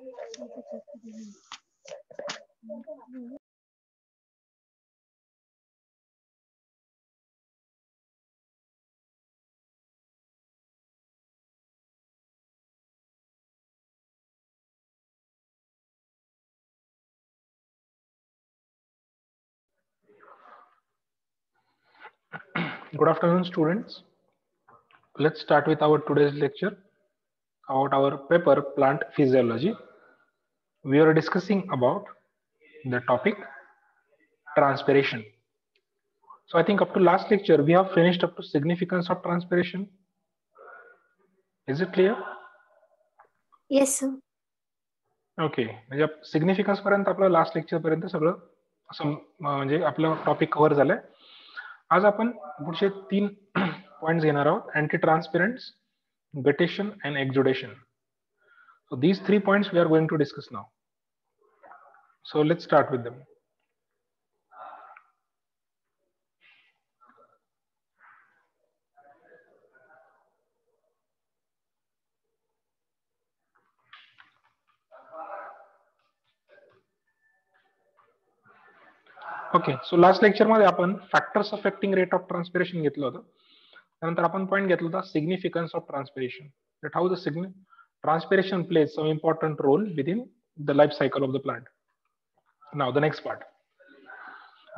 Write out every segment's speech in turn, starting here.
Good afternoon, students. Let's start with our today's lecture about our paper plant physiology. We are discussing about the topic transpiration. So I think up to last lecture we have finished up to significance of transpiration. Is it clear? Yes, sir. Okay, म्हणजे significance पर्यंत आपलं last lecture पर्यंत सगळं म्हणजे आपलं topic cover झालंय. आज आपण पुढचे 3 पॉइंट्स घेणार आहोत. Anti transpirants, guttation and exudation. So these 3 points we are going to discuss now. So let's start with them. Okay, so last lecture मध्ये आपण factors affecting rate of transpiration घेतलं होतं. त्यानंतर आपण पॉईंट घेतला होता significance of transpiration, that how the transpiration plays some important role within the life cycle of the plant. Now the next part.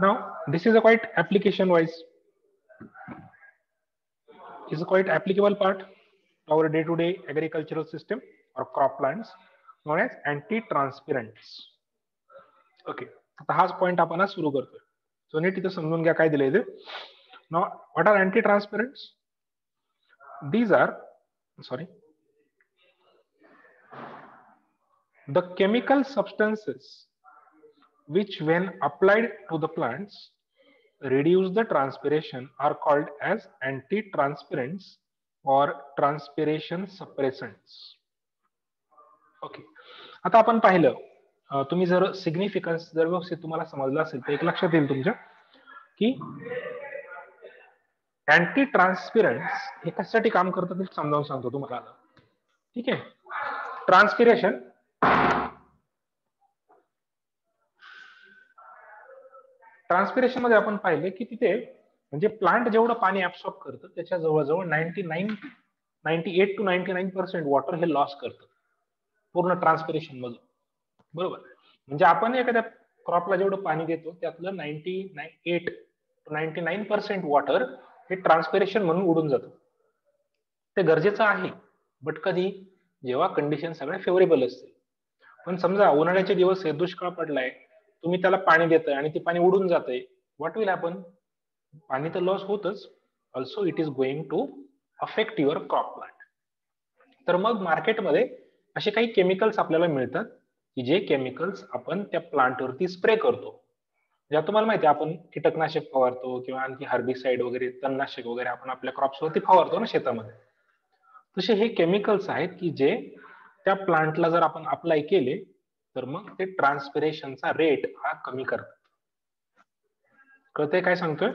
Now this is a quite application wise, is a quite applicable part to our day-to-day agricultural system or crop plants known as anti-transpirants. Okay, आता हाच point आपण आज सुरू करतोय. So नीट इथे समजून घ्या काय दिलंय ते. Now what are anti-transpirants? These are, sorry, the chemical substances which when applied to the plants reduce the transpiration are called as anti-transpirants or transpiration suppressants. Okay, आता आपण पाहिलं, तुम्ही जर सिग्निफिकन्स जर व्यवस्थित तुम्हाला समजलं असेल तर एक लक्षात येईल तुमच्या की अँटी ट्रान्सपिरंट्स हे कशासाठी काम करतात ते समजावून सांगतो तुम्हाला. ठीक आहे, ट्रान्सपिरेशन ट्रान्सपिरेशन मध्ये आपण पाहिले की तिथे म्हणजे प्लांट जेवढं पाणी ऍब्सॉर्ब करतं त्याच्या जवळजवळ 98 to 99% वॉटर हे लॉस करतं पूर्ण ट्रान्सपिरेशन मधून. बरोबर, म्हणजे आपण एखाद्या क्रॉपला जेवढं पाणी देतो त्यातलं 98 to 99% वॉटर हे ट्रान्सपिरेशन म्हणून उडून जातं. ते गरजेचं आहे, बट कधी, जेव्हा कंडिशन सगळे फेवरेबल असते. पण समजा उन्हाळ्याचे दिवस आहे, दुष्काळ पडलाय, तुम्ही त्याला पाणी देताय आणि ते पाणी उडून जातंय, व्हॉट विल हॅपन? पाणी तर लॉस होतच, also it is going to affect your crop plant. तर मग मार्केटमध्ये असे काही केमिकल्स आपल्याला मिळतात की जे केमिकल्स आपण त्या प्लांटवरती स्प्रे करतो. ज्या तुम्हाला माहिती आहे, आपण कीटकनाशक फवारतो किंवा आणखी हर्बिसाइड वगैरे, तणनाशक वगैरे आपण आपल्या क्रॉप्सवरती फवारतो ना शेतामध्ये. तसे हे केमिकल्स आहेत की जे त्या प्लांटला जर आपण अप्लाय केले तर मग ते ट्रान्सपिरेशनचा रेट हा कमी करतात. कळतंय काय सांगतोय?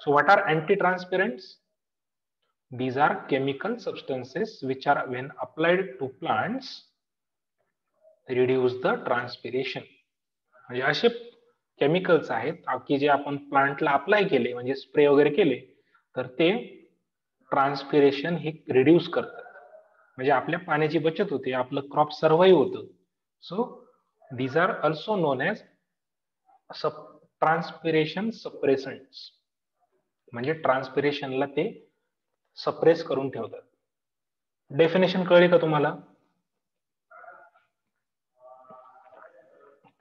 So what are anti transpirants? These are chemical substances which are when applied to plants reduce the transpiration. म्हणजे असे केमिकल्स आहेत की जे आपण प्लांटला अप्लाय केले म्हणजे स्प्रे वगैरे केले तर ते ट्रान्सपिरेशन हे रिड्यूस करतात. म्हणजे आपल्या पाण्याची बचत होते, आपलं क्रॉप सर्व्हाइव्ह होतं. So these are also known as transpiration suppressants. म्हणजे ट्रान्सपिरेशनला ते सप्रेस करून ठेवतात. डेफिनेशन कळली का तुम्हाला?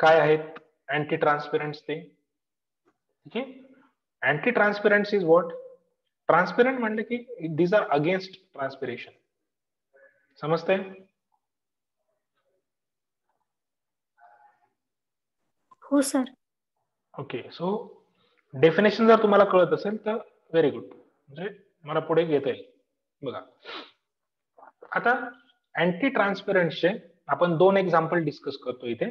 काय आहेत अँटी ट्रान्सपिरंट्स ते? ठीक आहे, अँटी ट्रान्सपिरंट्स इज व्हॉट? ट्रान्सपिरंट म्हणले की दीज आर अगेन्स्ट ट्रान्सपिरेशन. समजतंय? हो सर. ओके, सो डेफिनेशन जर तुम्हाला कळत असेल तर व्हेरी गुड, म्हणजे मला पुढे घेता येईल. बघा, आता अँटी ट्रान्सपिरंटचे आपण 2 एक्झाम्पल डिस्कस करतो इथे.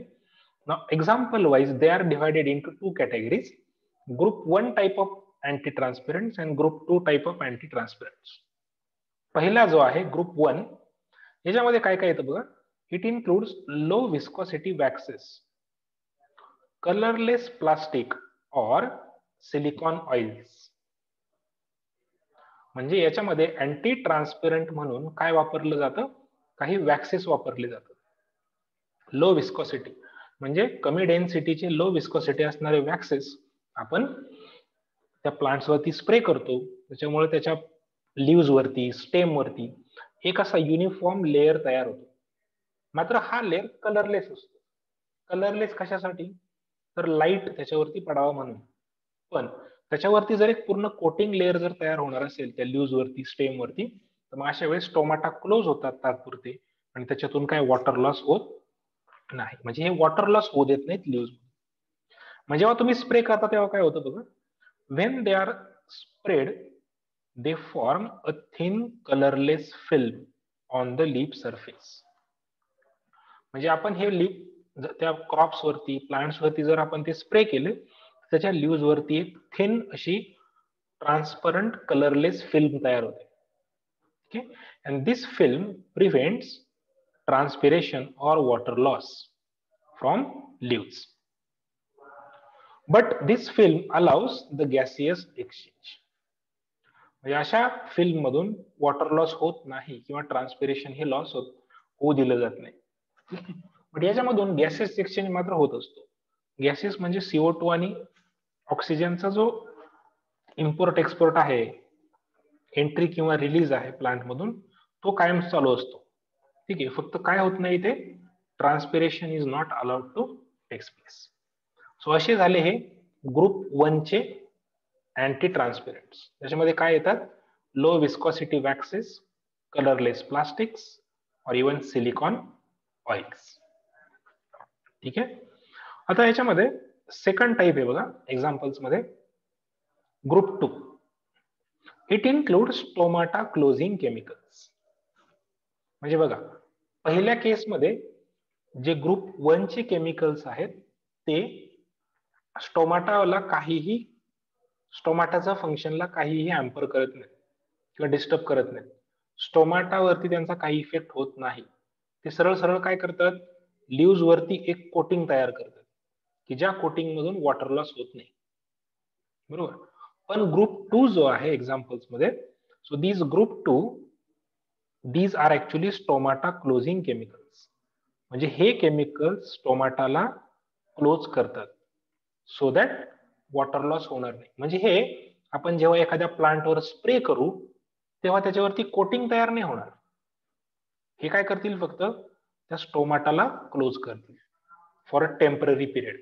Now example wise they are divided into 2 categories, group 1 type of anti-transpirants and group 2 type of anti-transpirants. पहिला जो आहे ग्रुप 1, याच्यामध्ये काय काय येतं बघा. It includes low viscosity waxes, colorless plastic or silicon oils. म्हणजे याच्यामध्ये अँटी ट्रान्सपेरंट म्हणून काय वापरलं जातं, काही वॅक्सेस वापरले जातात. लो विस्कॉसिटी म्हणजे कमी डेन्सिटीचे लो विस्कॉसिटी असणारे वॅक्सेस आपण त्या प्लांट्स वरती स्प्रे करतो. त्याच्यामुळे त्याच्या लीव्स वरती, स्टेम वरती एक असा युनिफॉर्म लेअर तयार होतो. मात्र हा लेअर कलरलेस असतो. कलरलेस कशासाठी, तर लाईट त्याच्यावरती पडावा म्हणून. पण त्याच्यावरती जर एक पूर्ण कोटिंग लेअर जर तयार होणार असेल त्या लीव्स वरती, स्टेम वरती, तर मग अशा वेळेस स्टोमाटा क्लोज होतात तात्पुरते आणि त्याच्यातून काय वॉटर लॉस होत नाही. म्हणजे हे वॉटर लॉस होऊ देत नाहीत लीव्स. म्हणजे जेव्हा तुम्ही स्प्रे करता तेव्हा काय होतं बघा, when they are sprayed they form a thin colorless film on the leaf surface. म्हणजे आपण हे लीफ त्या क्रॉप्स वरती, प्लांट्स वरती जर आपण ते स्प्रे केले, त्याच्या लीव्स वरती एक थिन अशी ट्रान्सपरंट कलरलेस फिल्म तयार होते. Okay, and this film prevents transpiration or water loss from leaves. But this film allows the gaseous exchange. म्हणजे अशा फिल्म मधून वॉटर लॉस होत नाही किंवा ट्रान्सपिरेशन हे लॉस होऊ दिलं जात नाही. पण याच्यामधून गॅसेस एक्सचेंज मात्र होत असतो. गॅसेस म्हणजे CO2 आणि ऑक्सिजनचा जो इम्पोर्ट एक्सपोर्ट आहे, एंट्री किंवा रिलीज आहे प्लांट मधून, तो कायम चालू असतो. ठीक आहे, फक्त काय होत नाही ते transpiration is not allowed to take place. So असे झाले हे ग्रुप 1 चे अँटी ट्रान्सपेरंट्स. त्याच्यामध्ये काय येतात, low viscosity waxes, colourless plastics और इवन सिलिकॉन ऑइल्स. ठीक आहे. आता याच्यामध्ये सेकंड टाइप आहे बघा एक्झाम्पल्स मध्ये, group 2. It include stomata closing chemicals. म्हणजे बघा, पहिल्या केसमध्ये जे ग्रुप 1 चे केमिकल्स आहेत ते स्टोमाटाला काहीही, स्टोमाटाच्या फंक्शनला काहीही हॅम्पर करत नाही किंवा डिस्टर्ब करत नाही. स्टोमाटावरती त्यांचा काही इफेक्ट होत नाही. ते सरळ सरळ काय करतात, लीव्स वरती एक कोटिंग तयार करतात की ज्या कोटिंग मधून वॉटर लॉस होत नाही. बरोबर. पण ग्रुप 2 जो आहे एक्झाम्पल्स मध्ये, so these group 2 these are actually stomata closing chemicals. म्हणजे हे केमिकल्स स्टोमाटाला क्लोज करतात सो दॅट वॉटर लॉस होणार नाही. म्हणजे हे आपण जेव्हा एखाद्या प्लांटवर स्प्रे करू तेव्हा त्याच्यावरती कोटिंग तयार नाही होणार. हे काय करतील, फक्त त्या स्टोमाटाला क्लोज करतील for a temporary period.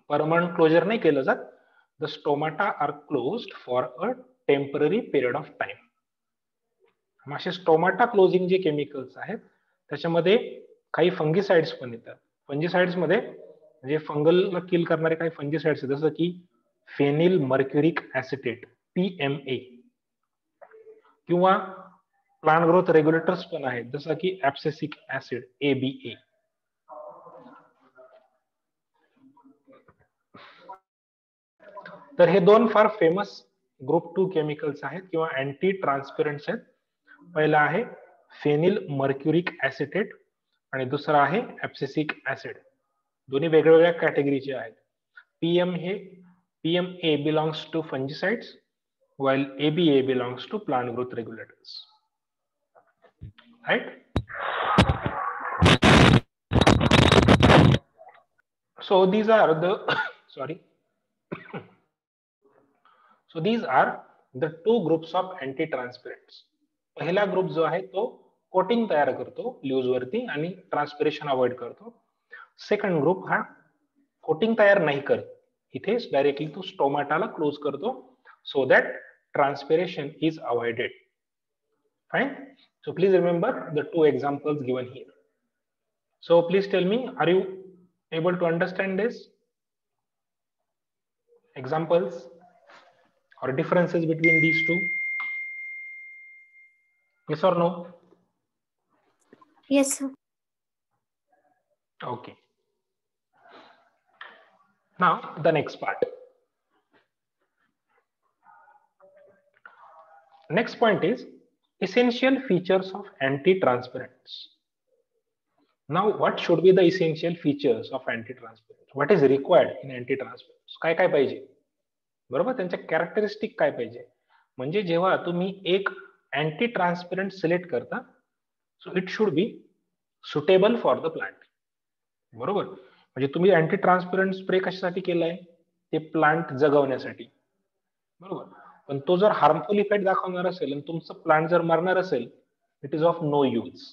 Permanent closure नाही केलं जात. The stomata are closed for a temporary period of time. असे स्टोमाटा क्लोजिंग जे केमिकल्स आहेत त्याच्यामध्ये काही फंगिसाइड्स पण येतात. फंगिसाइड्स मध्ये म्हणजे फंगलला किल करणारे काही फंगिसाइड्स आहेत, जसं की फेनिल मर्क्युरिक ऍसिटेट PMA, किंवा प्लांट ग्रोथ रेग्युलेटर्स पण आहेत जसं की ऍब्सिसिक ऍसिड ABA. तर हे दोन फार फेमस ग्रुप 2 केमिकल्स आहेत किंवा अँटी ट्रान्सपेरंट्स आहेत. पहिला आहे फेनिल मर्क्युरिक ऍसिटेट आणि दुसरा आहे ऍब्सिसिक ऍसिड. दोन्ही वेगवेगळ्या कॅटेगरीचे आहेत. PMA belongs to fungicides while ABA belongs to plant growth regulators. Right? So these are the sorry. So these are the two groups of anti-transpirants. पहिला ग्रुप जो आहे तो कोटिंग तयार करतो लीव्स वरती आणि ट्रान्सपिरेशन अवॉइड करतो. सेकंड ग्रुप हा कोटिंग तयार नाही करत, इथे डायरेक्टली तो स्टोमाटाला क्लोज करतो so that transpiration is avoided. Fine. So please remember the two examples given here. So please tell me, are you able to understand this examples or differences between these two? Yes or no? Yes, sir. Okay. Now the next part. Next point is essential features of anti-transpirants. Now what should be the essential features of anti transpirants, what is required in anti transpirants, काय काय पाहिजे, बरोबर, त्यांच्या characteristic काय पाहिजे. म्हणजे जेव्हा तुम्ही एक अँटी ट्रान्सपरंट सिलेक्ट करता, so it should be suitable for the plant, बरोबर. म्हणजे तुम्ही अँटी ट्रान्सपरंट स्प्रे कशासाठी केलाय, ते प्लांट जगवण्यासाठी, बरोबर. पण तो जर हार्मफुल इफेक्ट दाखवणार असेल आणि तुमचं प्लांट जर मरणार असेल, it is of no use.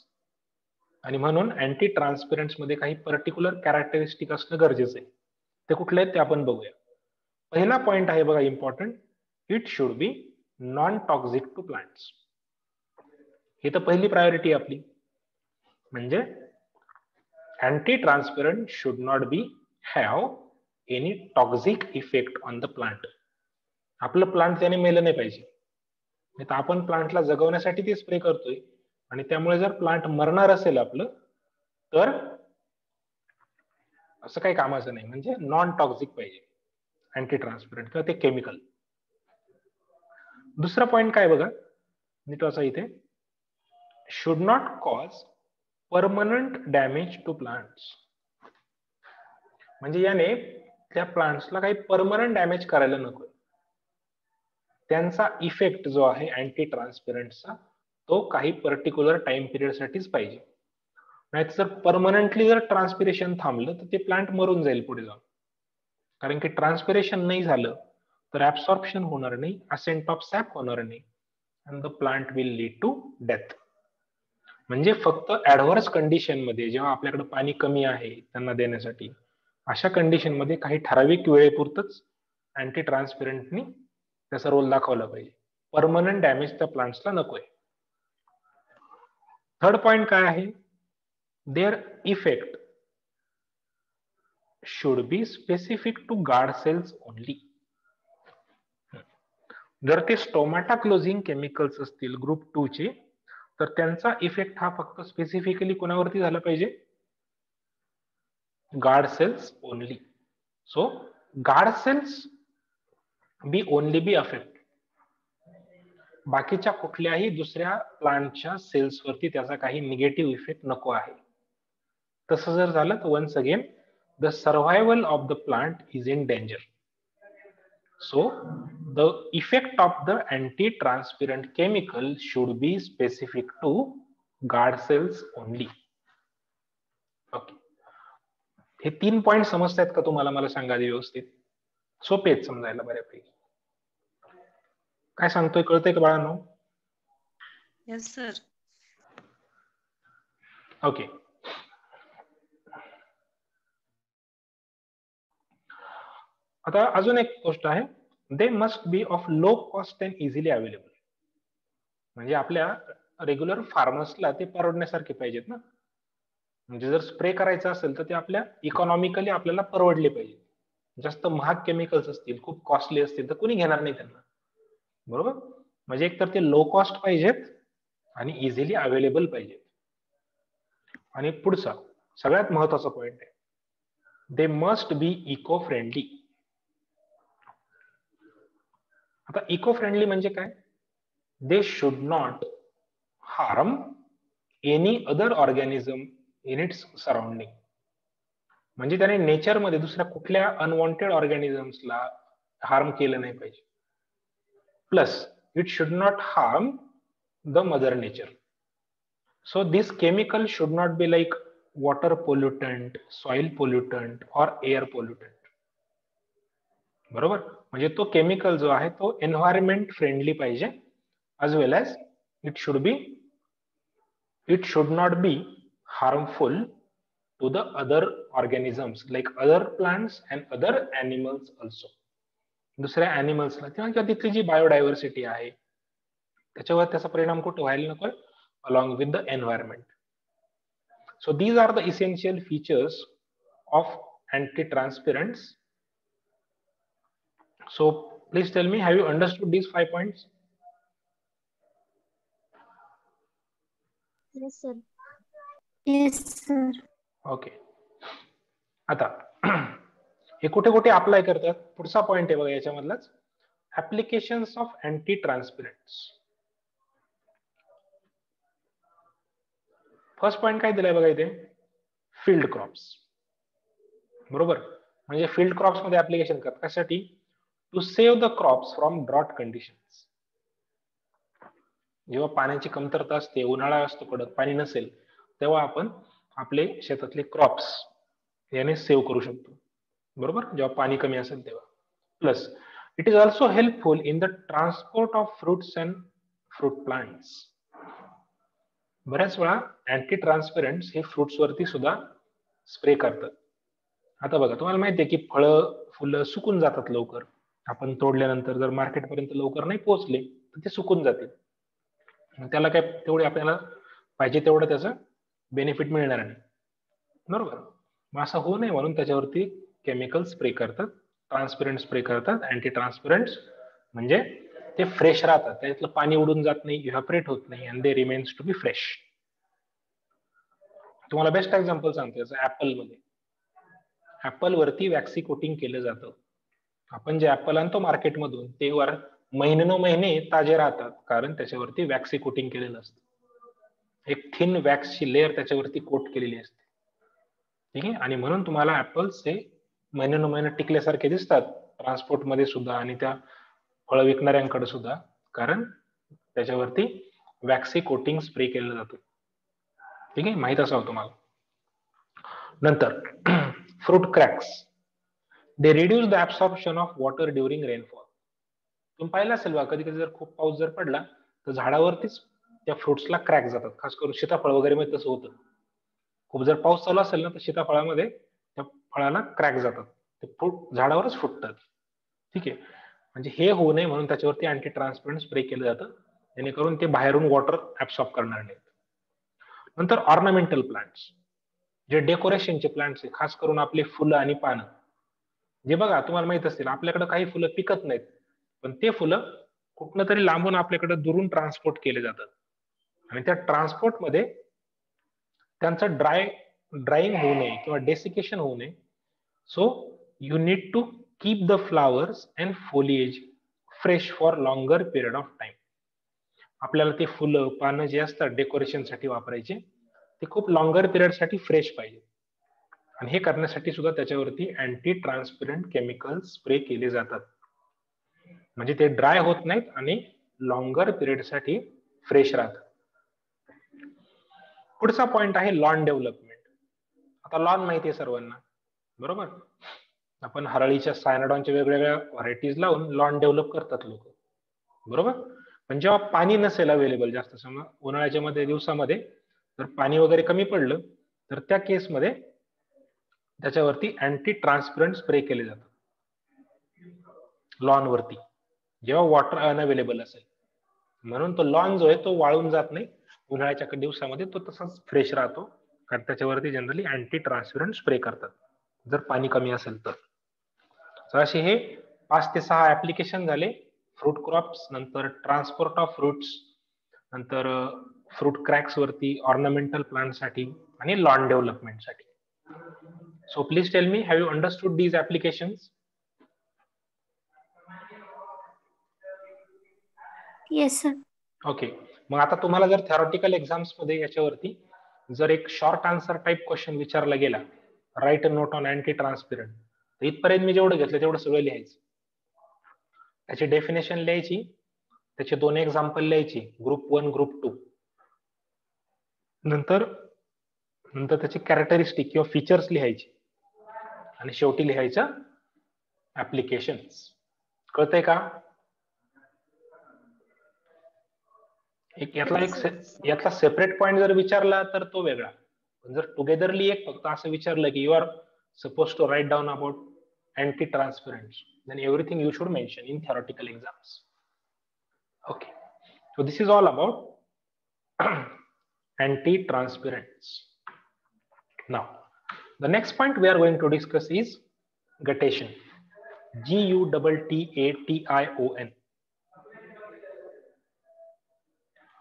आणि म्हणून अँटी ट्रान्सपरंट्स मध्ये काही पर्टिक्युलर कॅरेक्टरिस्टिक असणं गरजेचं आहे. ते कुठले आहेत ते आपण बघूया. पहिला पॉइंट आहे बघा important, it should be non toxic to plants. ही तर पहिली प्रायोरिटी आपली. म्हणजे anti transpirant should not be have any toxic effect on the plant. आपलं प्लांट त्याने मेलं नाही पाहिजे. नाही तर आपण प्लांटला जगवण्यासाठी ते स्प्रे करतोय आणि त्यामुळे जर प्लांट मरणार असेल आपलं, तर असं काही कामाचं नाही. म्हणजे नॉन टॉक्सिक पाहिजे अँटी ट्रान्सपरंट किंवा ते केमिकल. दुसरा पॉइंट काय बघा नीट वाचा इथे, should not cause permanent damage to plants. म्हणजे याने त्या प्लांट्सला काही परमनंट डॅमेज करायला नको. त्यांचा इफेक्ट जो आहे अँटी ट्रान्सपरंटचा, तो काही पर्टिक्युलर टाइम पिरियड साठीच पाहिजे. नाही तर परमनंटली जर ट्रान्सपिरेशन थांबलं तर ते प्लांट मरून जाईल पुढे जाऊन. कारण की ट्रान्सपिरेशन नाही झालं तर ऍब्सॉर्प्शन होणार नाही, असेंट ऑफ सॅप होणार नाही, and the plant will lead to death. म्हणजे फक्त ऍडव्हर्स कंडिशन मध्ये जेव्हा आपल्याकडे पाणी कमी आहे त्यांना देण्यासाठी, अशा कंडिशन मध्ये काही ठराविक वेळेपुरतच अँटी ट्रान्सपरंटनी त्याचा रोल दाखवला पाहिजे. परमनंट डॅमेज त्या प्लांट्सला नकोय. थर्ड पॉइंट काय आहे, their effect should be specific to guard cells only. जर ते स्टोमॅटा क्लोजिंग केमिकल्स असतील ग्रुप 2 चे, तर त्यांचा इफेक्ट हा फक्त स्पेसिफिकली कोणावरती झाला पाहिजे, guard cells only. So guard cells be only be affect, बाकीच्या कुठल्याही दुसऱ्या प्लांटच्या सेल्स वरती त्याचा काही निगेटिव्ह इफेक्ट नको आहे. तसं जर झालं तर once again the survival of the plant is in danger. So the effect of the anti-transparent chemical should be specific to guard cells only. Okay. हे 3 पॉइंट समजतात का तुम्हाला, मला सांगा व्यवस्थित. सोपे आहेत समजायला बऱ्यापैकी. काय सांगतोय कळतंय का बाळांनो? Yes sir. ओके. आता अजून एक गोष्ट आहे, they must B of low cost and easily available. म्हणजे आपल्या रेग्युलर फार्मर्सला ते परवडण्यासारखे पाहिजेत ना. म्हणजे जर स्प्रे करायचं असेल तर ते आपल्या इकॉनॉमिकली आपल्याला परवडले पाहिजे. जास्त महाग केमिकल्स असतील, खूप कॉस्टली असतील तर कोणी घेणार नाही त्यांना, बरोबर. म्हणजे एक तर ते लो कॉस्ट पाहिजेत आणि इझिली अवेलेबल पाहिजेत. आणि पुढचा सगळ्यात महत्वाचा पॉइंट आहे, they must be eco friendly. आता इको फ्रेंडली म्हणजे काय, they should not harm any other organism in its surrounding. म्हणजे त्याने नेचरमध्ये दुसऱ्या कुठल्या अनवॉन्टेड ऑर्गॅनिझम्सला हार्म केलं नाही पाहिजे. Plus it should not harm the mother nature. So this chemical should not be like water pollutant, soil pollutant और air pollutant, बरोबर. म्हणजे तो केमिकल जो आहे तो एन्व्हायरमेंट फ्रेंडली पाहिजे, as well as it should not be harmful to the other organisms like other plants and other animals also. दुसऱ्या अॅनिमल्सला किंवा तिथली जी बायोडायव्हर्सिटी आहे त्याच्यावर त्याचा परिणाम कुठे व्हायला नको, along with the environment. So these are the essential features of anti-transparents. So please tell me, have you understood these 5 points? Yes, sir. Yes, sir. Okay. आता हे कुठे कुठे अप्लाय करतात, पुढचा पॉइंट आहे बघा याच्यामधलाच, applications of anti transpirants. First point काय दिलाय बघा इथे, फील्ड क्रॉप्स. बरोबर, म्हणजे फील्ड क्रॉप्स मध्ये ऍप्लिकेशन करतात कशासाठी? To save the crops from drought conditions. जेव्हा पाण्याची कमतरता असते, उन्हाळा असतो कडक, पाणी नसेल, तेव्हा आपण आपले शेतातले क्रॉप्स याने सेव्ह करू शकतो. बरोबर, जेव्हा पाणी कमी असेल तेव्हा. Plus it is also helpful in the transport of fruits and fruit plants. बऱ्याच वेळा अँटी ट्रान्सपरंट्स हे फ्रुट्स वरती सुद्धा स्प्रे करतात. आता बघा, तुम्हाला माहिती आहे की फळं फुलं सुकून जातात लवकर. आपण तोडल्यानंतर जर मार्केटपर्यंत लवकर नाही पोहोचले तर ते सुकून जातील. त्याला काय तेवढे आपल्याला पाहिजे तेवढं त्याचं बेनिफिट मिळणार नाही. बरोबर, मग असं होऊ नये म्हणून त्याच्यावरती केमिकल स्प्रे करतात, ट्रान्सपरंट स्प्रे करतात. अँटी ट्रान्सपरंट्स म्हणजे ते फ्रेश राहतात, त्यातलं पाणी उडून जात नाही, इव्हॅपरेट होत नाही, and they remains to be fresh. तुम्हाला बेस्ट एक्झाम्पल सांगतो याचं. ऍपल मध्ये, ऍपल वरती वॅक्सी कोटिंग केलं जातं. आपण जे ऍपल आणतो मार्केटमधून ते वर महिने ताजे राहतात, कारण त्याच्यावरती वॅक्सी कोटिंग केलेलं असतं. एक थिन वॅक्सची लेअर त्याच्यावरती कोट केलेली असते. ठीक आहे, आणि म्हणून तुम्हाला ऍपल्स हे महिने टिकल्यासारखे दिसतात ट्रान्सपोर्ट मध्ये सुद्धा आणि त्या फळ विकणाऱ्यांकडे सुद्धा, कारण त्याच्यावरती वॅक्सी कोटिंग स्प्रे केलं जातं. ठीक आहे, माहित असावं तुम्हाला. नंतर fruit cracks, they reduce the absorption of water during rainfall. तुम्ही पाहिलं असेल बघा, कधी कधी जर खूप पाऊस जर पडला तर झाडावरतीच त्या फ्रुट्सला क्रॅक जातात. खास करून सीताफळ वगैरे मध्ये तसं होतं. खूप जर पाऊस चालू असेल ना तर सीताफळामध्ये त्या फळाला क्रॅक जातात, ते फ्रूट झाडावरच फुटतात. ठीक आहे, म्हणजे हे होऊ नये म्हणून त्याच्यावरती अँटी ट्रान्सपरंट स्प्रे केलं जातं, जेणेकरून ते बाहेरून वॉटर ऍब्सॉर्ब करणार नाहीत. नंतर ऑर्नामेंटल प्लांट्स, जे डेकोरेशनचे प्लांट्स आहे, खास करून आपले फुलं आणि पानं. जे बघा, तुम्हाला माहित असतील आपल्याकडे काही फुलं पिकत नाहीत, पण ते फुलं कुठनं तरी लांबून आपल्याकडे दुरून ट्रान्सपोर्ट केले जातात, आणि त्या ट्रान्सपोर्ट मध्ये त्यांचं ड्राईंग होऊ नये किंवा डेसिकेशन होऊ नये. So you need to keep the flowers and foliage fresh for longer period of time. आपल्याला ते फुलं पानं जे असतात डेकोरेशनसाठी वापरायचे ते खूप लॉंगर पिरियड साठी फ्रेश पाहिजे, आणि हे करण्यासाठी सुद्धा त्याच्यावरती अँटी ट्रान्सपरंट केमिकल स्प्रे केले जातात, म्हणजे ते ड्राय होत नाहीत आणि लॉंगर पिरियड साठी फ्रेश राहतात. पुढचा पॉइंट आहे लॉन डेव्हलपमेंट. आता लॉन माहिती आहे सर्वांना, बरोबर. आपण हरळीच्या सायनाडॉनच्या वेगवेगळ्या व्हरायटीज लावून लॉन डेव्हलप करतात लोक, बरोबर. पण जेव्हा पाणी नसेल अवेलेबल, जास्त समजा उन्हाळ्याच्या मध्ये दिवसामध्ये जर पाणी वगैरे कमी पडलं तर त्या केसमध्ये त्याच्यावरती अँटी ट्रान्सपरंट स्प्रे केले जातात लॉन वरती, जेव्हा वॉटर अनअवेलेबल असेल. म्हणून तो लॉन जो आहे तो वाळून जात नाही उन्हाळ्याच्या दिवसामध्ये, तो तसाच फ्रेश राहतो, कारण त्याच्यावरती जनरली अँटी ट्रान्सपरंट स्प्रे करतात जर पाणी कमी असेल तर. असे हे 5 ते 6 ऍप्लिकेशन झाले फ्रूट क्रॉप्स, नंतर ट्रान्सपोर्ट ऑफ फ्रुट्स, नंतर फ्रूट क्रॅक्स वरती, ऑर्नामेंटल प्लांट साठी आणि लॉन डेव्हलपमेंट साठी. So please tell me, have you understood these applications? Yes sir. Okay, मग आता तुम्हाला जर थेरॉटिकल एक्झाम्स मध्ये याच्यावरती जर एक शॉर्ट आन्सर टाइप क्वेश्चन विचारला गेला, right a note on anti transparent, तर इथपर्यंत मी जेवढं घेतलं तेवढं सगळं लिहायचं. त्याची डेफिनेशन लिहायची, त्याचे 2 एक्झाम्पल लिहायची, ग्रुप 1 ग्रुप 2, नंतर त्याची कॅरेक्टरिस्टिक किंवा फीचर्स लिहायची, आणि शेवटी लिहायचं ऍप्लिकेशन्स. कळतंय का? यातला सेपरेट पॉइंट जर विचारला तर तो वेगळा, पण जर टुगेदरली एक फक्त असं विचारलं की you are suppose to write down about anti transparent, then everything you should mention in theoretical exams. Okay, so this is all about anti-transparents. Now the next point we are going to discuss is guttation, Guttation.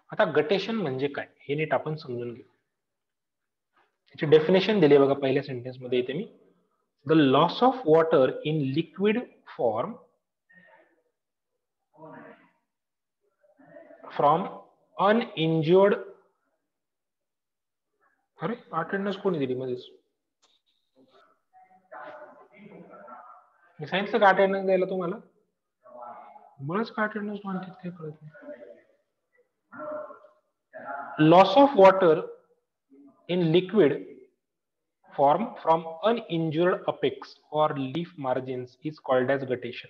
आता guttation म्हणजे काय हे नीट आपण समजून घेऊ. याची definition दिली बघा पहिल्या सेंटेन्स मध्ये इथे मी, the loss of water in liquid form from uninjured, अरे अटेंडन्स कोणी दिली मध्येच, मी सायन्सचं का अटेंडन्स द्यायला तुम्हाला? बरंच का अटेंडन्स म्हणतात काही कळत नाही. Loss of water in liquid form from uninjured apex or leaf margins is called as guttation.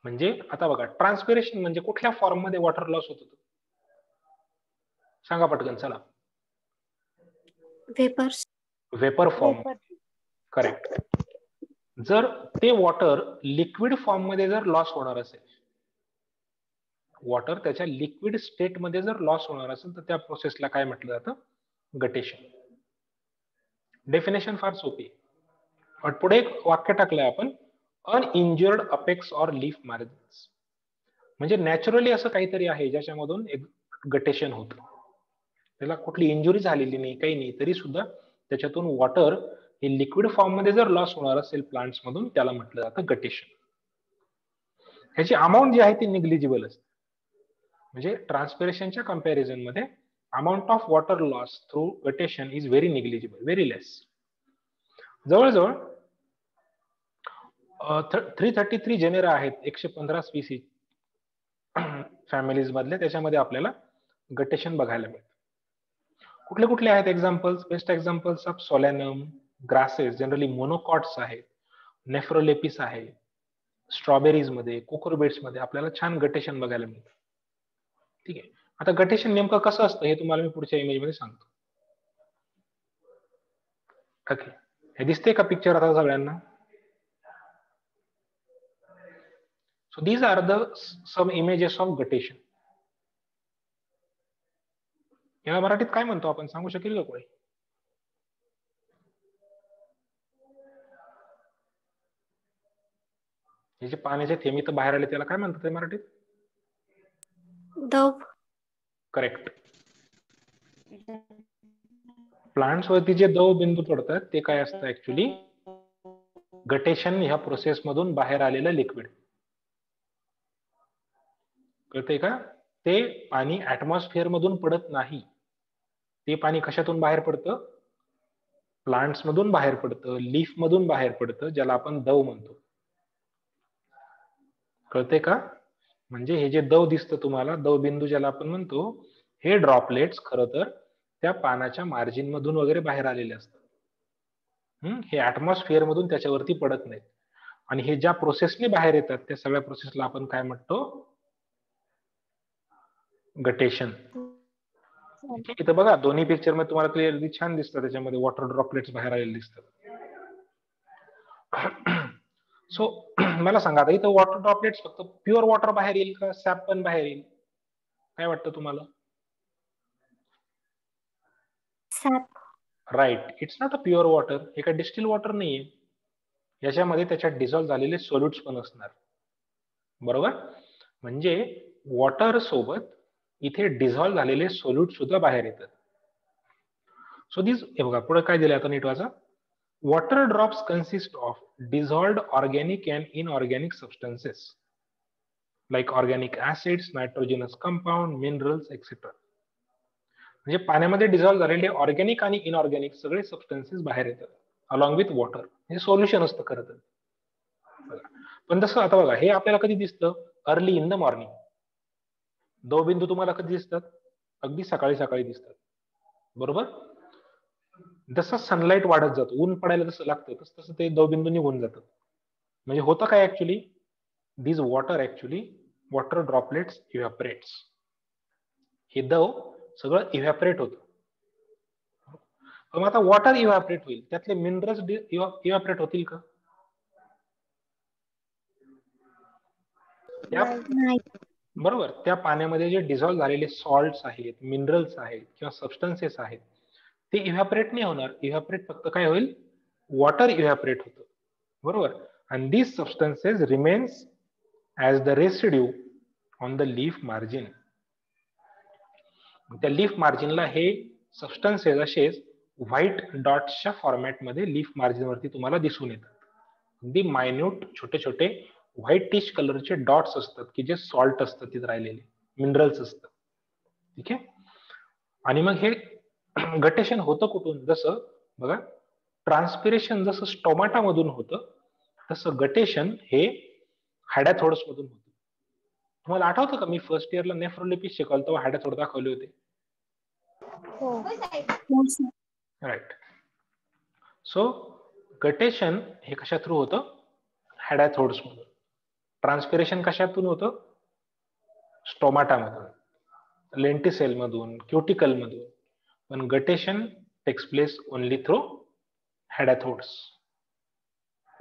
म्हणजे आता बघा, ट्रान्सपिरेशन म्हणजे कुठल्या फॉर्म मध्ये वॉटर लॉस होत होतं? सांगा पटकन चला. Vapour form. करेक्ट. जर ते वॉटर लिक्विड फॉर्म मध्ये जर लॉस होणार असेल, वॉटर त्याच्या लिक्विड स्टेट मध्ये जर लॉस होणार असेल तर त्या प्रोसेसला काय म्हटलं जातं? गटेशन. डेफिनेशन फार सोपी. पण पुढे एक वाक्य टाकलंय आपण, अनइंज्युर्ड अपेक्स ऑर लीफ मार्जिन्स. म्हणजे नॅचरली असं काहीतरी आहे ज्याच्यामधून एक गटेशन होतं. त्याला कुठली इंजुरी झालेली नाही, काही नाही, तरी सुद्धा त्याच्यातून वॉटर हे लिक्विड फॉर्म मध्ये जर लॉस होणार असेल प्लांट्स मधून, त्याला म्हटलं जातं गटेशन. ह्याची अमाऊंट जी आहे ती निग्लिजिबल असते. म्हणजे ट्रान्सपिरेशनच्या कंपॅरिझन मध्ये amount of water loss through guttation is very negligible, very less. जवळजवळ 333 जेनेरा आहेत, 115 स्पीसीज फॅमिलीज मधले, त्याच्यामध्ये आपल्याला गटेशन बघायला मिळतं. कुठले कुठले आहेत examples? Best examples of solanum, grasses, generally monocots आहेत, नेफ्रोलेपिस आहे, स्ट्रॉबेरीज मध्ये, कोकोरबीट्स मध्ये आपल्याला छान गटेशन बघायला मिळतं. ठीक आहे. आता गटेशन नेमकं कसं असतं हे तुम्हाला मी पुढच्या इमेज मध्ये सांगतो. ओके, हे दिसते का पिक्चर आता सगळ्यांना? So these are the some images of guttation. याला मराठीत काय म्हणतो आपण, सांगू शकेल का कोणी? हे जे पाण्याचे थेंब इथं बाहेर आले त्याला काय म्हणतात ते मराठीत? दव. करेक्ट. प्लांट्स वरती जे दव बिंदू पडतात ते काय असतं ऍक्च्युली? गटेशन ह्या प्रोसेस मधून बाहेर आलेलं लिक्विड. कळतंय का? ते पाणी ऍटमॉस्फिअर मधून पडत नाही. ते पाणी कशातून बाहेर पडतं? प्लांट्स मधून बाहेर पडतं, लीफ मधून बाहेर पडतं, ज्याला आपण दव म्हणतो. कळतंय का? म्हणजे हे जे दव दिसतं तुम्हाला, दव बिंदू ज्याला आपण म्हणतो, हे ड्रॉपलेट्स खरं तर त्या पानाच्या मार्जिन मधून वगैरे बाहेर आलेले असतात. हे ऍटमॉस्फिअर मधून त्याच्यावरती पडत नाहीत. आणि हे ज्या प्रोसेसने बाहेर येतात त्या सगळ्या प्रोसेसला आपण काय म्हणतो? गटेशन. इथं बघा, दोन्ही पिक्चर मध्ये तुम्हाला क्लिअरली छान दिसतं, त्याच्यामध्ये वॉटर ड्रॉपलेट्स बाहेर आलेले दिसतात. सो मला सांगा, आता इथं वॉटर ड्रॉपलेट्स फक्त प्युअर वॉटर बाहेर येईल का सॅप पण बाहेर येईल? काय वाटतं तुम्हाला? Right, it's not a pure water. हे काय डिस्टिल वॉटर नाहीये. याच्यामध्ये त्याच्यात डिझॉल्व्ह झालेले सोल्युट्स पण असणार. बरोबर? म्हणजे वॉटर सोबत इथे डिझॉल्व्ह झालेले सोल्यूट सुद्धा बाहेर येतात. सो दिस, हे बघा पुढे काय दिलं आता नीट वाचा. Water drops consist of dissolved organic and inorganic substances like organic acids, nitrogenous compound, minerals etcetera. म्हणजे पाण्यामध्ये डिझॉल्व्ह झालेले ऑर्गॅनिक आणि इनऑर्गॅनिक सगळे सबस्टन्सेस बाहेर येतात अलॉंग विथ वॉटर. हे सोल्युशन असतं खरं तर. पण तसं आता बघा, हे आपल्याला कधी दिसतं? Early in the morning. दव बिंदू तुम्हाला कधी दिसतात? अगदी सकाळी सकाळी दिसतात. बरोबर? जसं सनलाईट वाढत जातो, ऊन पडायला जसं लागतं तसं तसं ते दव बिंदू निघून जातात. म्हणजे होतं काय ऍक्च्युली? दिस वॉटर ड्रॉपलेट्स इव्हॅपरेट्स. हे दव सगळं इव्हॅपरेट होतं. मग आता वॉटर इव्हॅपरेट होईल, त्यातले मिनरल्स इव्हॅपरेट होतील का? बरोबर. त्या पाण्यामध्ये जे डिझॉल्व्ह झालेले सॉल्ट्स आहेत, मिनरल्स आहेत किंवा सबस्टन्सेस आहेत, ते इव्हॅपरेट नाही होणार. इव्हॅपरेट फक्त काय होईल? वॉटर इव्हॅपरेट होतं. बरोबर. आणि these substances remains as the residue on the leaf margin. त्या लीफ मार्जिनला हे सबस्टन्सेस असेच व्हाईट डॉट्सच्या फॉर्मॅटमध्ये लीफ मार्जिन वरती तुम्हाला दिसून येतात. अगदी मायन्यूट छोटे छोटे व्हाईटिश कलरचे डॉट्स असतात की जे सॉल्ट असतात तिथे राहिलेले, मिनरल्स असतात. ठीक आहे. आणि मग हे गटेशन होतं कुठून? जसं बघा, ट्रान्सपिरेशन जसं स्टोमाटा मधून होतं तसं गटेशन हे हायड्याथोड्स मधून होतं. तुम्हाला आठवतं का मी फर्स्ट इयरला नेफ्रोलिपिस शिकवलं तेव्हा हायड्याथोड दाखवले होते. राईट. सो गटेशन हे कशा थ्रू होतं? हायड्याथोड्स मधून. ट्रान्सपिरेशन कशातून होतं? स्टोमाटा मधून, लेंटिसेल मधून, क्युटिकल मधून. पण guttation takes place only through hydathodes.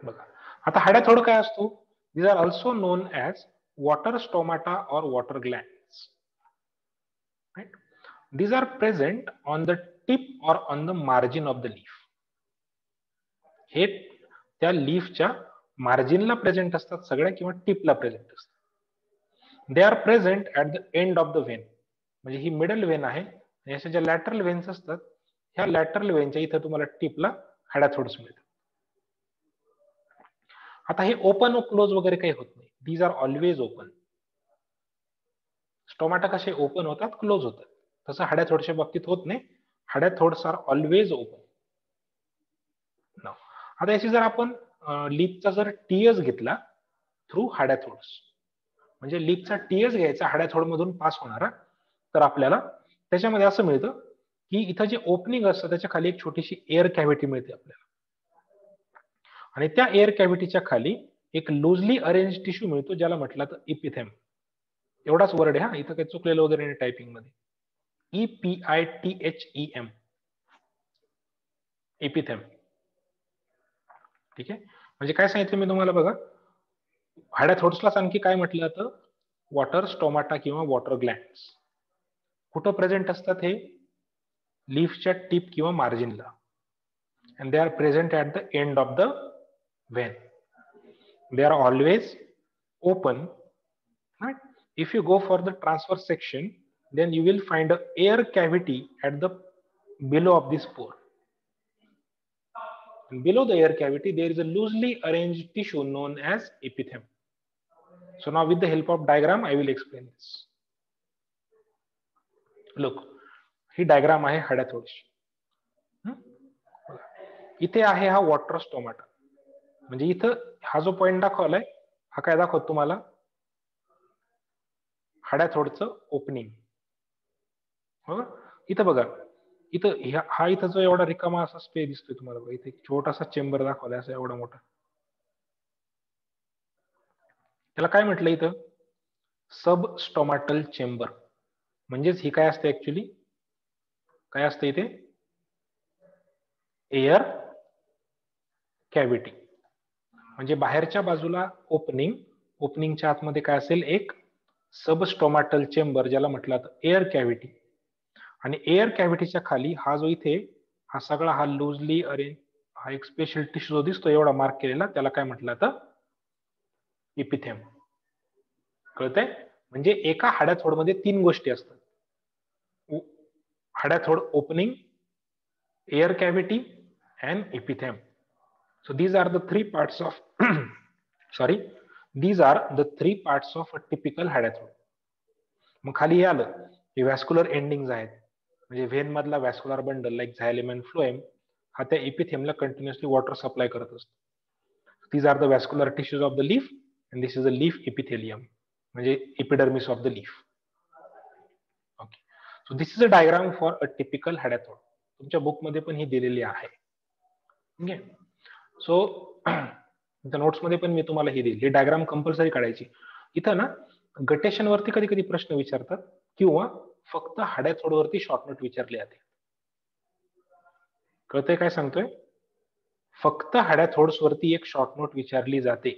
बघा आता हायड्याथोड काय असतो? These are also known as water stomata और water glands. Right. These are present on the tip or on the margin of the leaf. हे त्या लीफच्या मार्जिनला present असतात सगळ्या किंवा टिपला प्रेझेंट असतात. They are present at the end of the when. म्हणजे ही middle when आहे. याच्या ज्या लॅटरल व्हेन्स असतात ह्या लॅटरल व्हेनच्या इथं तुम्हाला टिपला हायड्याथोड्स मिळतात. आता हे ओपन क्लोज वगैरे काही होत नाही. These are always open. Stomata कसे ओपन होतात, क्लोज होतात, तसं हायड्याथोडच्या बाबतीत होत नाही. Hydathodes are always open. आता याची जर आपण लीफचा जर टीएस घेतला थ्रू हायड्याथोड्स, म्हणजे लीफचा टीएस घ्यायचा हायड्याथोड मधून पास होणारा, तर आपल्याला त्याच्यामध्ये असं मिळतं की इथं जे ओपनिंग असतं त्याच्या खाली एक छोटीशी एअर कॅव्हिटी मिळते आपल्याला. आणि त्या एअर कॅव्हिटीच्या खाली एक लूजली अरेंज टिश्यू मिळतो ज्याला म्हटलं तर इपिथेम. एवढाच वर्ड आहे हा, इथं काही चुकलेलं वगैरे नाही टायपिंग मध्ये. EPITHEM, इपिथेम. ठीक आहे. म्हणजे काय सांगितलं मी तुम्हाला बघा, हायड्याथोड्सलाच आणखी काय म्हटलं जातं? वॉटर स्टोमाटा किंवा वॉटर ग्लँड्स. कुठं प्रेझेंट असतात हे? लीफच्या टिप किंवा मार्जिनला. and they are present at the end of the vein. They are always open. Right? If you go for the transverse section, then you will find a air cavity at the below of this pore. And below the air cavity, there is a loosely arranged tissue known as epithelium. So now with the help of diagram, I will explain this. Look, he diagram आहे हायड्याथोड्सची. इथे आहे हा water stomata. म्हणजे इथं हा जो point दाखवलाय हा काय दाखवतो तुम्हाला? हायड्याथोडचं ओपनिंग. हो, इथं बघा, इथं हा इथं जो एवढा रिकामा असा स्पेस दिसतोय तुम्हाला बघा, इथे छोटासा चेंबर दाखवलाय असा एवढा मोठा. त्याला काय म्हटलं इथं? सब स्टोमाटल चेंबर. म्हणजेच ही काय असते ऍक्च्युली? काय असते इथे? Air cavity. म्हणजे बाहेरच्या बाजूला ओपनिंग, ओपनिंगच्या आतमध्ये काय असेल? एक सब स्टोमाटल चेंबर ज्याला म्हटलं जातं एअर कॅव्हिटी. आणि एअर कॅव्हिटीच्या खाली हा जो इथे हा सगळा हा लूजली अरेंज हा एक स्पेशल टिश्यू जो दिसतो एवढा मार्क केलेला, त्याला काय म्हटलं जातं? इपिथेम. कळतंय? म्हणजे एका हायड्याथोडमध्ये 3 गोष्टी असतात. Hydathode opening, air cavity and epithelium. So these are the 3 parts of these are the 3 parts of a typical हायड्याथोड. मग खाली हे आलं हे व्हॅस्क्युलर एंडिंग्स आहेत. म्हणजे व्हेन मधला vascular bundle like xylem and phloem हा त्या इपिथेमला कंटिन्युअसली वॉटर सप्लाय करत असतो. These are the vascular tissues of the leaf and this is the leaf epithelium, म्हणजे epidermis of the leaf. Okay. So this is a diagram for a typical हायड्याथोड. तुमच्या book मध्ये पण ही दिलेली आहे. Okay. So notes मध्ये पण मी तुम्हाला ही दिली. ही डायग्राम कंपल्सरी काढायची. इथं ना गटेशन वरती कधी कधी प्रश्न विचारतात किंवा फक्त हायड्याथोड वरती शॉर्ट नोट विचारले जाते. कळतंय काय सांगतोय? फक्त हायड्याथोड्स वरती एक शॉर्ट नोट विचारली जाते.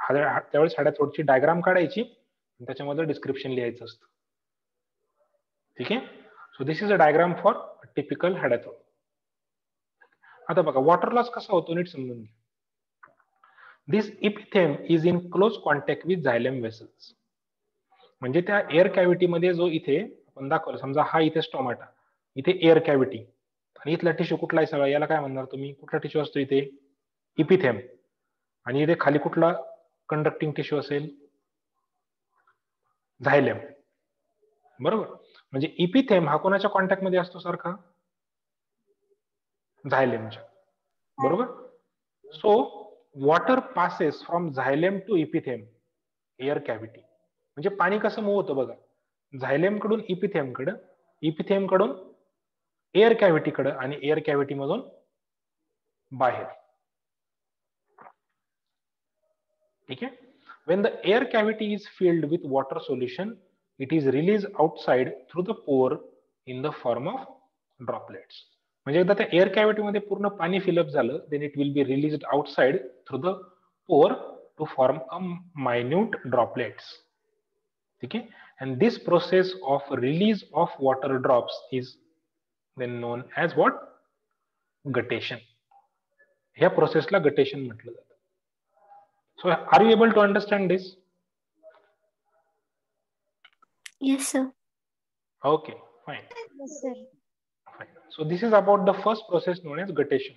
त्यावेळेस हायड्याथोडची डायग्राम काढायची आणि त्याच्यामध्ये डिस्क्रिप्शन लिहायचं असतं. ठीक आहे. So this is a diagram for typical hydathode. आता बघा वॉटर लॉस कसा होतो नीट समजून घ्या. This epithem is in close contact with xylem vessels. म्हणजे त्या एअर कॅव्हिटी मध्ये जो इथे आपण दाखवलं, समजा हा इथे स्टोमाटा, इथे एअर कॅव्हिटी आणि इथला टिश्यू कुठला आहे सगळा, याला काय म्हणणार तुम्ही? कुठला टिश्यू असतो इथे? इपिथेम. आणि इथे खाली कुठला कंडक्टिंग टिश्यू असेल? झायलेम. बरोबर. म्हणजे इपिथेम हा कोणाच्या कॉन्टॅक्ट मध्ये असतो सारखा? झायलेमच्या. बरोबर. So water passes from xylem to epithem air cavity. म्हणजे पाणी कसं मूव्ह होतं बघा, झायलेम कडून इपिथेम कडे, इपिथेम कडून एअर कॅव्हिटी कडे आणि एअर कॅव्हिटी मधून बाहेर. ठीक आहे. When the air cavity is filled with water solution, it is released outside through the pore in the form of droplets. म्हणजे एकदा त्या एअर कॅव्हिटी मध्ये पूर्ण पाणी फिलअप झालं, then it will be released outside through the pore to form a minute droplets. ठीक आहे. And this process of release of water drops is then known as what? Guttation. ह्या प्रोसेसला guttation म्हटलं जातं. So are you able to understand this? Yes, sir. Okay, fine. Yes, sir. Fine. So this is about the first process known as guttation.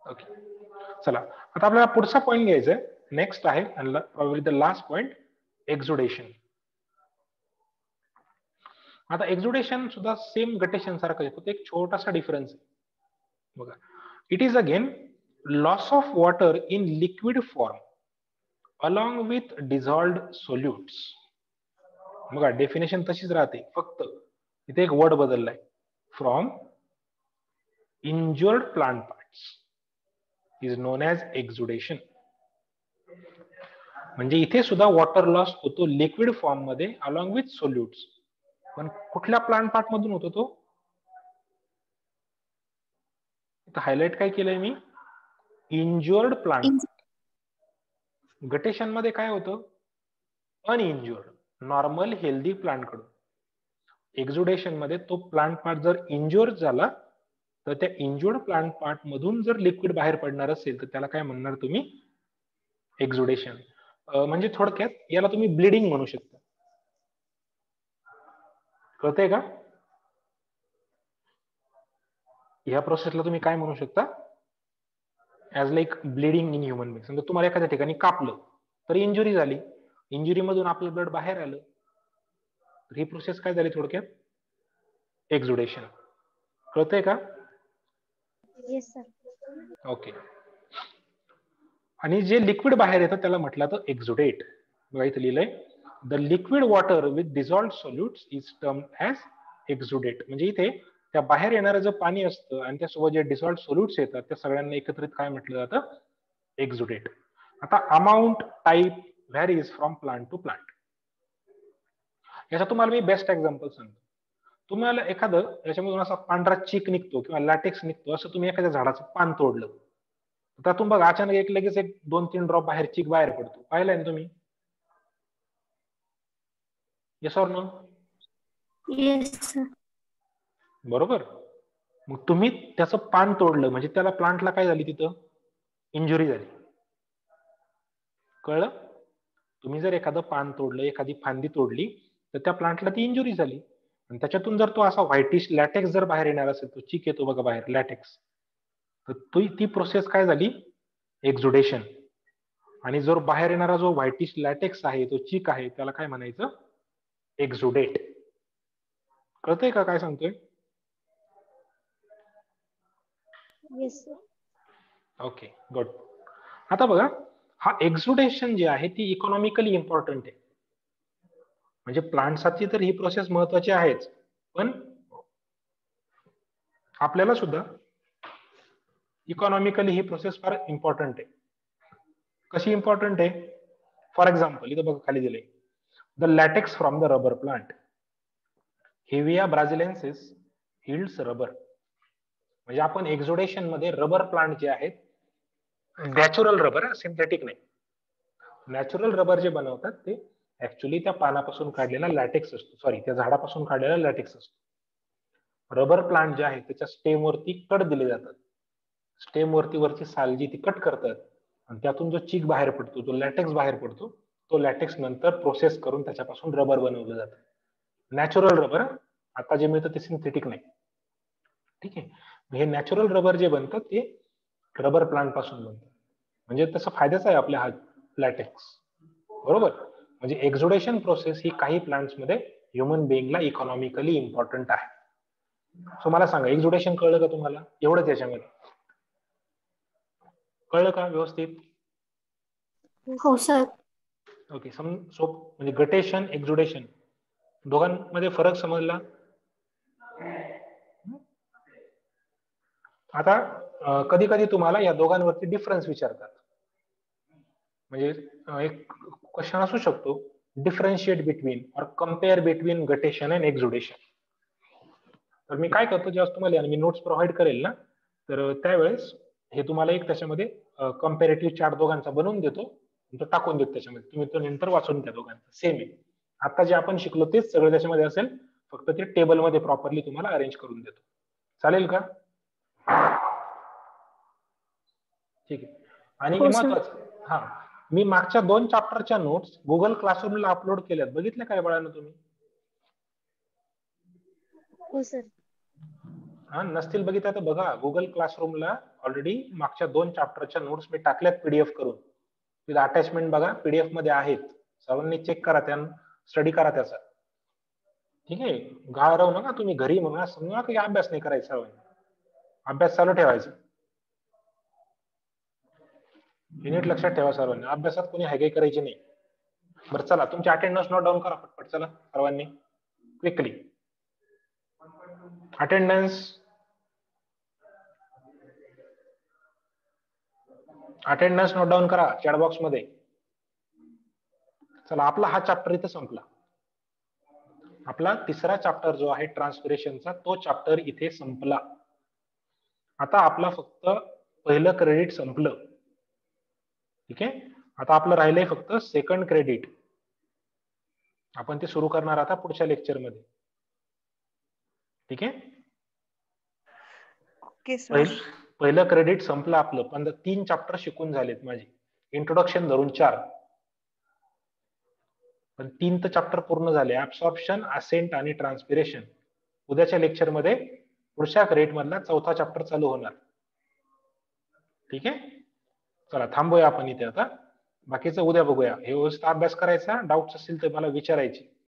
Okay. चला आता आपल्याला पुढचा point घ्यायचा आहे. नेक्स्ट आहे probably the last point, exudation. आता एक्झुडेशन सुद्धा same guttation सारखं आहे, फक्त एक छोटासा डिफरन्स आहे बघा. It is again loss of water in liquid form along with dissolved solutes. बघा डेफिनेशन तशीच राहते, फक्त इथे एक वर्ड बदललाय, from injured plant parts is known as exudation. म्हणजे इथे सुद्धा वॉटर लॉस होतो लिक्विड फॉर्म मध्ये अलॉंग विथ सोल्युट्स. पण कुठल्या प्लांट पार्ट मधून होतो तो? हायलाइट काय केलंय मी? Injured plant. गटेशन मध्ये काय होतं? अनइंज्युअर्ड नॉर्मल हेल्दी प्लांट कडून. एक्झुडेशन मध्ये तो प्लांट पार्ट जर इंज्युअर्ड झाला तर त्या इंज्युअर्ड प्लांट पार्ट मधून जर लिक्विड बाहेर पडणार असेल तर त्याला काय म्हणणार तुम्ही? एक्झुडेशन. म्हणजे थोडक्यात याला तुम्ही ब्लिडिंग म्हणू शकता. कळतंय का? या प्रोसेसला तुम्ही काय म्हणू शकता? As like bleeding in human being. समजा तुम्हाला एखाद्या ठिकाणी कापलं तर इंजुरी झाली, इंजुरी मधून आपलं ब्लड बाहेर आलं, तर ही प्रोसेस काय झाली थोडक्यात? एक्झुडेशन. कळतंय का? Yes, sir. ओके. आणि जे लिक्विड बाहेर येतं त्याला म्हटलं तर एक्झुडेट. बघा इथे लिहिलंय, the liquid water with dissolved solutes is termed as exudate. म्हणजे इथे त्या बाहेर येणारं जे पाणी असतं आणि त्यासोबत जे डिसॉल्व्ड सोल्युट्स येतात त्या सगळ्यांना एकत्रित काय म्हटलं जातं? एक्झुडेट. आता amount type varies from plant to plant. याचा तुम्हाला मी बेस्ट एक्झाम्पल सांगतो. तुम्हाला एखादं याच्यामधून असा पांढरा चीक निघतो किंवा लॅटेक्स निघतो, असं तुम्ही एखाद्या झाडाचं पान तोडलं, त्यातून बघा अचानक एक लगेच एक 2-3 ड्रॉप बाहेर चीक बाहेर पडतो. पाहिलंय ना तुम्ही? Yes or no? Yes, sir. बरोबर. मग तुम्ही त्याचं पान तोडलं म्हणजे त्याला प्लांटला काय झाली? तिथं इंजुरी झाली. कळलं? तुम्ही जर एखादं पान तोडलं, एखादी फांदी तोडली तर त्या प्लांटला ती इंजुरी झाली. आणि त्याच्यातून जर तो असा व्हाईटिश लॅटेक्स जर बाहेर येणार असेल, तो चीक येतो बघा बाहेर लॅटेक्स, तर ती प्रोसेस काय झाली? एक्झुडेशन. आणि जर बाहेर येणारा जो व्हाईटिश लॅटेक्स आहे, तो चीक आहे, त्याला काय म्हणायचं? एक्झुडेट. कळतंय का काय सांगतोय? Yes, sir. Okay, good. आता बघा, हा एक्झुडेशन जे आहे ती इकॉनॉमिकली इम्पॉर्टंट आहे. म्हणजे प्लांटसाठी तर ही प्रोसेस महत्वाची आहेच, पण आपल्याला सुद्धा इकॉनॉमिकली ही प्रोसेस फार इम्पॉर्टंट आहे. कशी इम्पॉर्टंट आहे? फॉर एक्झाम्पल इथं बघा खाली दिलंय, the latex from the rubber plant hevea brasiliensis yields rubber. म्हणजे आपण एक्झुडेशन मध्ये रबर प्लांट जे आहेत, नॅचरल रबर, सिंथेटिक नाही, नॅचरल रबर जे बनवतात ते ऍक्च्युली त्या पानापासून काढलेला लॅटेक्स असतो, सॉरी त्या झाडापासून काढलेला लॅटेक्स असतो. रबर प्लांट जे आहे त्याच्या स्टेम वरती कट दिले जातात. स्टेम वरची साल जी ती कट करतात आणि त्यातून जो चीक बाहेर पडतो, जो लॅटेक्स बाहेर पडतो, तो लॅटेक्स नंतर प्रोसेस करून त्याच्यापासून रबर बनवलं जातं. Natural rubber. आता जे मिळतं ते सिंथेटिक नाही. ठीक आहे. हे नॅचरल रबर जे बनतं ते रबर प्लांट पासून बनतं. म्हणजे तसं फायद्याचा आहे आपल्या हा लॅटेक्स. बरोबर. म्हणजे एक्झुडेशन प्रोसेस ही काही प्लांट्स मध्ये ह्युमन बिईंगला इकॉनॉमिकली इम्पॉर्टंट आहे. सो मला सांगा, एक्झुडेशन कळलं का तुम्हाला? एवढंच याच्यामध्ये. कळलं का व्यवस्थित? हो सर. ओके. म्हणजे गटेशन एक्झुडेशन दोघांमध्ये फरक समजला? आता कधी कधी तुम्हाला या दोघांवरती डिफरन्स विचारतात. म्हणजे एक क्वेश्चन असू शकतो, डिफरन्शिएट बिटवीन और कम्पेअर बिटवीन गटेशन अँड एक्झुडेशन. तर मी काय करतो, जेव्हा तुम्हाला मी नोट्स प्रोव्हाइड करेल ना, तर त्यावेळेस हे तुम्हाला एक त्याच्यामध्ये कम्पॅरेटिव्ह चार्ट दोघांचा बनवून देतो, तो टाकून देतो त्याच्यामध्ये. तुम्ही तो नंतर वाचून घ्या. दोघांचा सेम आहे. आता जे आपण शिकलो तेच सगळं त्याच्यामध्ये असेल, फक्त ते टेबलमध्ये प्रॉपरली तुम्हाला अरेंज करून देतो. चालेल का? ठीक आहे. आणि हो, सर. महत्वाचं, हा, मी मागच्या 2 चॅप्टरच्या नोट्स गुगल क्लासरूमला अपलोड केल्यात. बघितल्या काय बाळांनो तुम्ही? हो सर. हा, नसतील बघितल्या तर बघा. गुगल क्लासरूमला ऑलरेडी मागच्या 2 चॅप्टरच्या नोट्स मी टाकल्यात पीडीएफ करून. तिथे अटॅचमेंट बघा, पीडीएफ मध्ये आहेत. सर्वांनी चेक करा, त्या स्टडी करा त्याचा. ठीक आहे. गाळ राहू नका तुम्ही घरी म्हणून असं समजा की अभ्यास नाही करायचा. सर्वांनी अभ्यास चालू ठेवायचा. युनिट लक्षात ठेवा सर्वांनी, अभ्यासात कोणी हायगाई करायची नाही. बरं चला, तुमची अटेंडन्स नोट डाऊन करा पटपट. चला सर्वांनी quickly attendance. Attendance note down करा चॅट बॉक्स मध्ये. चला, आपला हा चॅप्टर इथे संपला. आपला तिसरा चॅप्टर जो आहे ट्रान्सपिरेशनचा, तो चॅप्टर इथे संपला. आता आपला फक्त पहिलं क्रेडिट संपलं. ठीक आहे. आता आपलं राहिलंय फक्त सेकंड क्रेडिट. आपण ते सुरू करणार आता पुढच्या लेक्चर मध्ये. ठीक आहे. Okay sir. पहिलं क्रेडिट संपलं आपलं. पण 3 चॅप्टर शिकून झालेत माझे, इंट्रोडक्शन धरून 4. पण 3 तर चॅप्टर पूर्ण झाले, ऍब्सॉर्प्शन, असेंट आणि ट्रान्सपिरेशन. उद्याच्या लेक्चर मध्ये पुढच्या क्रेडिट मधला 4था चॅप्टर चालू होणार. ठीक आहे. चला थांबूया आपण इथे आता. बाकीचं उद्या बघूया. हे व्यवस्थित अभ्यास करायचा. डाऊट्स असतील तर मला विचारायचे.